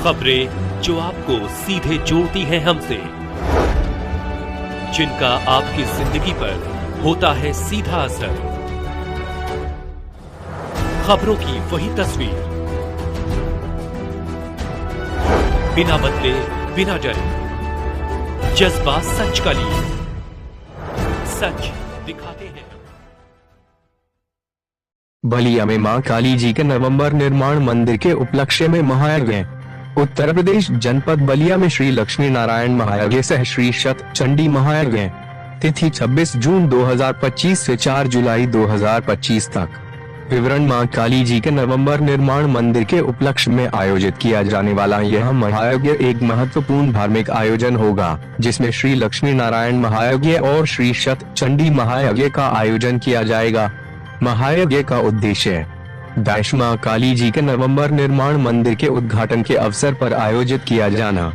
खबरें जो आपको सीधे जोड़ती हैं हमसे, जिनका आपकी जिंदगी पर होता है सीधा असर। खबरों की वही तस्वीर, बिना बदले बिना डरे, जज्बा सच का लिए, सच दिखाते हैं। बलिया में मां काली जी के नवंबर निर्माण मंदिर के उपलक्ष्य में महायज्ञ। उत्तर प्रदेश जनपद बलिया में श्री लक्ष्मी नारायण महायज्ञ सह श्री शत चंडी महायज्ञ तिथि 26 जून 2025 से 4 जुलाई 2025 तक। विवरण मां काली जी के नवंबर निर्माण मंदिर के उपलक्ष्य में आयोजित किया जाने वाला यह महायज्ञ एक महत्वपूर्ण धार्मिक आयोजन होगा, जिसमें श्री लक्ष्मी नारायण महायज्ञ और श्री शत चंडी महायज्ञ का आयोजन किया जाएगा। महायज्ञ का उद्देश्य मां काली जी के नवंबर निर्माण मंदिर के उद्घाटन के अवसर पर आयोजित किया जाना,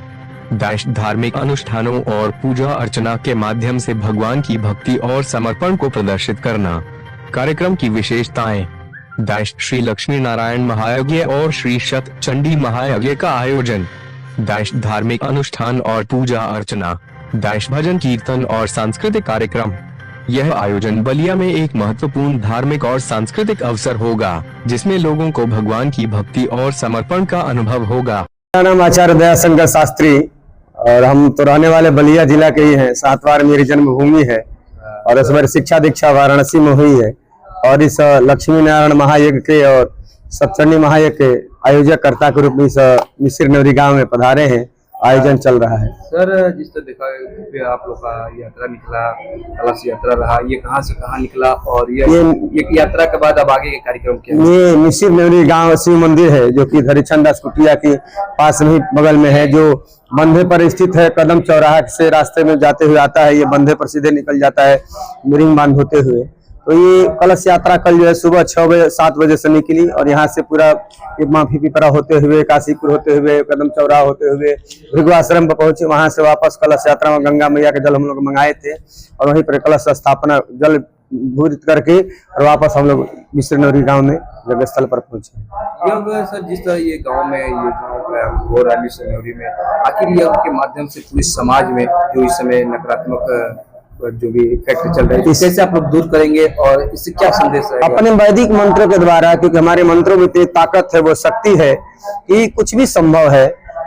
धार्मिक अनुष्ठानों और पूजा अर्चना के माध्यम से भगवान की भक्ति और समर्पण को प्रदर्शित करना। कार्यक्रम की विशेषताएं, श्री लक्ष्मी नारायण महायज्ञ और श्री शत चंडी महायज्ञ का आयोजन, धार्मिक अनुष्ठान और पूजा अर्चना, भजन कीर्तन और सांस्कृतिक कार्यक्रम। यह आयोजन बलिया में एक महत्वपूर्ण धार्मिक और सांस्कृतिक अवसर होगा, जिसमें लोगों को भगवान की भक्ति और समर्पण का अनुभव होगा। मेरा नाम आचार्य दयाशंकर शास्त्री और हम तो रहने वाले बलिया जिला के ही हैं। 7 बार मेरी जन्मभूमि है और इस बार शिक्षा दीक्षा वाराणसी में हुई है। और इस लक्ष्मी नारायण महायज्ञ के और सतचंडी महायज्ञ के आयोजक कर्ता के रूप में इस मिसिर नवरी गांव में पधारे हैं। आयोजन चल रहा है। सर, जिस तरह देखा आप लोग का यात्रा निकला, कलश यात्रा रहा, ये कहाँ से कहाँ निकला और ये यात्रा के बाद अब आगे के कार्यक्रम क्या है? ये मिसिर नवरी गांव शिव मंदिर है, जो कि धरीचंद दास कुटिया के पास में बगल में है, जो बंधे पर स्थित है। कदम चौराहा से रास्ते में जाते हुए आता है, ये बंधे पर सीधे निकल जाता है मिरिंग बांध होते हुए। तो ये कलश यात्रा कल जो है सुबह 7 बजे से निकली और यहाँ से पूरा माफी पिपरा होते हुए, काशीपुर होते हुए, कदम चौराहा होते हुए भृगु आश्रम पर पहुंचे। वहां से वापस कलश यात्रा में गंगा मैया के जल हम लोग मंगाए थे और वहीं पर कलश स्थापना जल भूरित करके और वापस हम लोग मिसिर नवरी गाँव में जगह स्थल पर पहुंचे। सर, जिस तरह ये गाँव में हो रहा है मिसिर नवरी में, आखिर यज्ञ के माध्यम से पूरे समाज में जो इस समय नकारात्मक जो भी इफेक्ट चल रहा है, कैसे आप लोग दूर करेंगे और इससे क्या संदेश है? अपने वैदिक मंत्रों के द्वारा, क्योंकि हमारे मंत्रों में इतनी ताकत है, वो शक्ति है कि कुछ भी संभव है।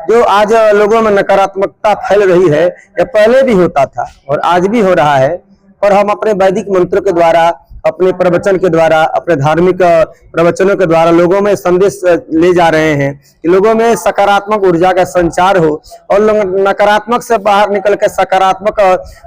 जो आज लोगों में नकारात्मकता फैल रही है, यह पहले भी होता था और आज भी हो रहा है, पर हम अपने वैदिक मंत्रों के द्वारा, अपने प्रवचन के द्वारा, अपने धार्मिक प्रवचनों के द्वारा लोगों में संदेश ले जा रहे हैं कि लोगों में सकारात्मक ऊर्जा का संचार हो और लोग नकारात्मक से बाहर निकल कर सकारात्मक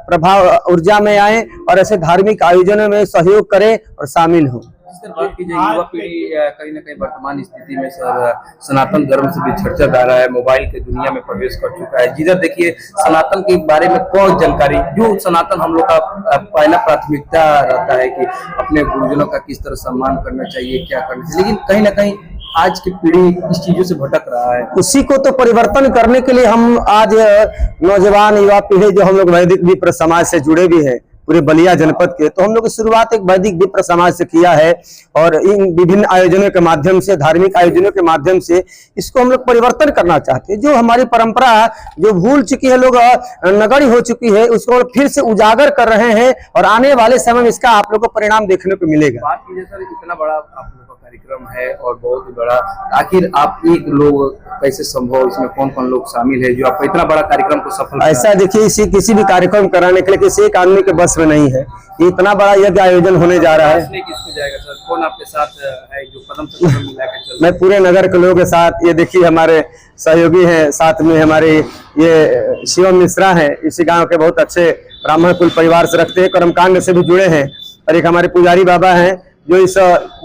प्रभाव ऊर्जा में आए और ऐसे धार्मिक आयोजनों में सहयोग करें और शामिल हो। बात की जाए, युवा पीढ़ी कहीं न कहीं वर्तमान स्थिति में सर सनातन धर्म से बिछड़ जा रहा है, मोबाइल के दुनिया में प्रवेश कर चुका है। जिधर देखिए सनातन के बारे में कोई जानकारी, जो सनातन हम लोग का पहला प्राथमिकता रहता है कि अपने गुरुजनों का किस तरह सम्मान करना चाहिए, क्या करना चाहिए, लेकिन कहीं न कहीं आज की पीढ़ी इस चीजों से भटक रहा है। उसी को तो परिवर्तन करने के लिए हम आज नौजवान युवा पीढ़ी जो हम लोग वैदिक विप्र समाज से जुड़े भी हैं पूरे बलिया जनपद के, तो हम लोग की शुरुआत एक वैदिक विप्र समाज से किया है और इन विभिन्न आयोजनों के माध्यम से, धार्मिक आयोजनों के माध्यम से इसको हम लोग परिवर्तन करना चाहते हैं। जो हमारी परंपरा जो भूल चुकी है, लोग नगण्य हो चुकी है, उसको फिर से उजागर कर रहे हैं और आने वाले समय में इसका आप लोग को परिणाम देखने को मिलेगा। बात कीजिए सर, इतना बड़ा आप लोग का कार्यक्रम है और बहुत ही बड़ा, आखिर आप एक लोग कैसे संभव, इसमें कौन कौन लोग शामिल है जो आपको इतना बड़ा कार्यक्रम को सफल? ऐसा देखिए, किसी भी कार्यक्रम कराने के लिए किसी एक आदमी के बस में नहीं है। ये इतना बड़ा यज्ञ आयोजन होने जा रहा है। किसको जाएगा सर? कौन आपके साथ है जो कदम से कदम मिला के चल? मैं पूरे नगर के लोगों के साथ, ये देखिए हमारे सहयोगी हैं, साथ में हमारे ये शिवम मिश्रा हैं, इसी गांव के बहुत अच्छे ब्राह्मण कुल परिवार से रखते हैं, कर्मकांड से भी जुड़े हैं। और एक हमारे पुजारी बाबा हैं जो इस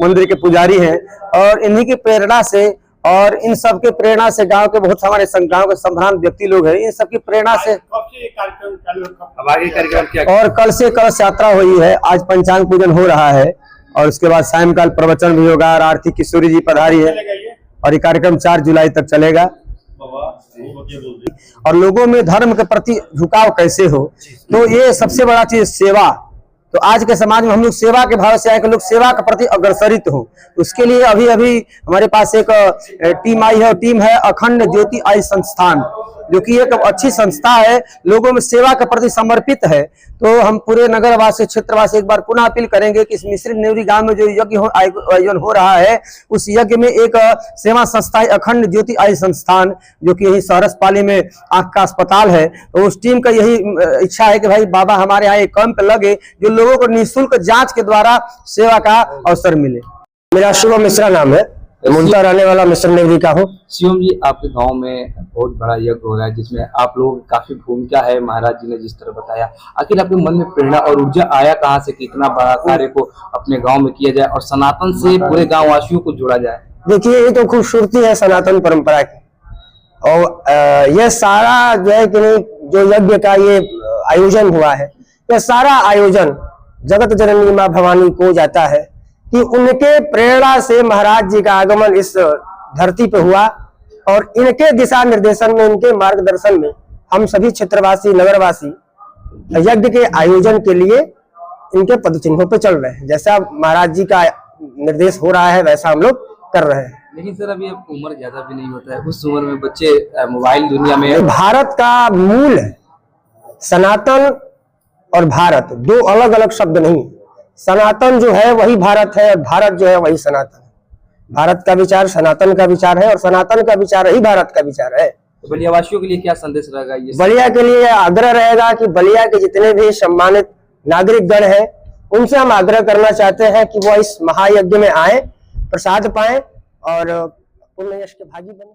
मंदिर के पुजारी हैं और इन्हीं की प्रेरणा से और इन सब के प्रेरणा से गांव के बहुत हमारे गांव के संभ्रांत व्यक्ति लोग हैं, इन सब की प्रेरणा से और कल से कलश यात्रा हुई है। आज पंचांग पूजन हो रहा है और उसके बाद सायंकाल प्रवचन भी होगा और आरती किशोरी जी पधारी है और ये कार्यक्रम 4 जुलाई तक चलेगा। और लोगों में धर्म के प्रति झुकाव कैसे हो, तो ये सबसे बड़ा चीज सेवा, तो आज के समाज में हम लोग सेवा के भाव से आए कि लोग सेवा के प्रति अग्रसरित हो। उसके लिए अभी अभी हमारे पास एक टीम आई है, और टीम है अखंड ज्योति आई संस्थान, जो कि एक अच्छी संस्था है, लोगों में सेवा के प्रति समर्पित है। तो हम पूरे नगरवासी क्षेत्रवासी एक बार पुनः अपील करेंगे कि इस मिश्रित नेवरी गांव में जो यज्ञ आयोजन हो रहा है, उस यज्ञ में एक सेवा संस्था अखंड ज्योति आई संस्थान, जो कि यही सहरस पाली में आंख का अस्पताल है, तो उस टीम का यही इच्छा है कि भाई बाबा हमारे यहाँ एक कैंप लगे जो लोगों को निःशुल्क जांच के द्वारा सेवा का अवसर मिले। मेरा शुभम मिश्रा नाम है, मुंडा रहने वाला मिश्र नेवरी का हूँ। शिवम जी, आपके गांव में बहुत बड़ा यज्ञ हो रहा है जिसमें आप लोगों की काफी भूमिका है, महाराज जी ने जिस तरह बताया। आखिर आपके मन में प्रेरणा और ऊर्जा आया कहाँ से कि इतना बड़ा कार्य को अपने गांव में किया जाए और सनातन से पूरे गांव वासियों को जोड़ा जाए? देखिए, ये तो खूबसूरती है सनातन परंपरा की, और यह सारा जो है कि नहीं, जो यज्ञ का ये आयोजन हुआ है, यह सारा आयोजन जगत जननी माँ भवानी को जाता है कि उनके प्रेरणा से महाराज जी का आगमन इस धरती पे हुआ, और इनके दिशा निर्देशन में, इनके मार्गदर्शन में हम सभी क्षेत्रवासी नगरवासी यज्ञ के आयोजन के लिए इनके पदचिन्हों पे चल रहे हैं। जैसा महाराज जी का निर्देश हो रहा है वैसा हम लोग कर रहे हैं। लेकिन सर, अभी अब उम्र ज्यादा भी नहीं होता है, उस उम्र में बच्चे मोबाइल दुनिया में। भारत का मूल है सनातन और भारत, दो अलग अलग शब्द नहीं। सनातन जो है वही भारत है, और भारत जो है वही सनातन है। भारत का विचार सनातन का विचार है, और सनातन का विचार ही भारत का विचार है। तो बलिया वासियों के लिए क्या संदेश रहेगा? ये बलिया के लिए आग्रह रहेगा कि बलिया के जितने भी सम्मानित नागरिक गण हैं, उनसे हम आग्रह करना चाहते हैं कि वो इस महायज्ञ में आए, प्रसाद पाएं और पुण्य यश के भागी बने।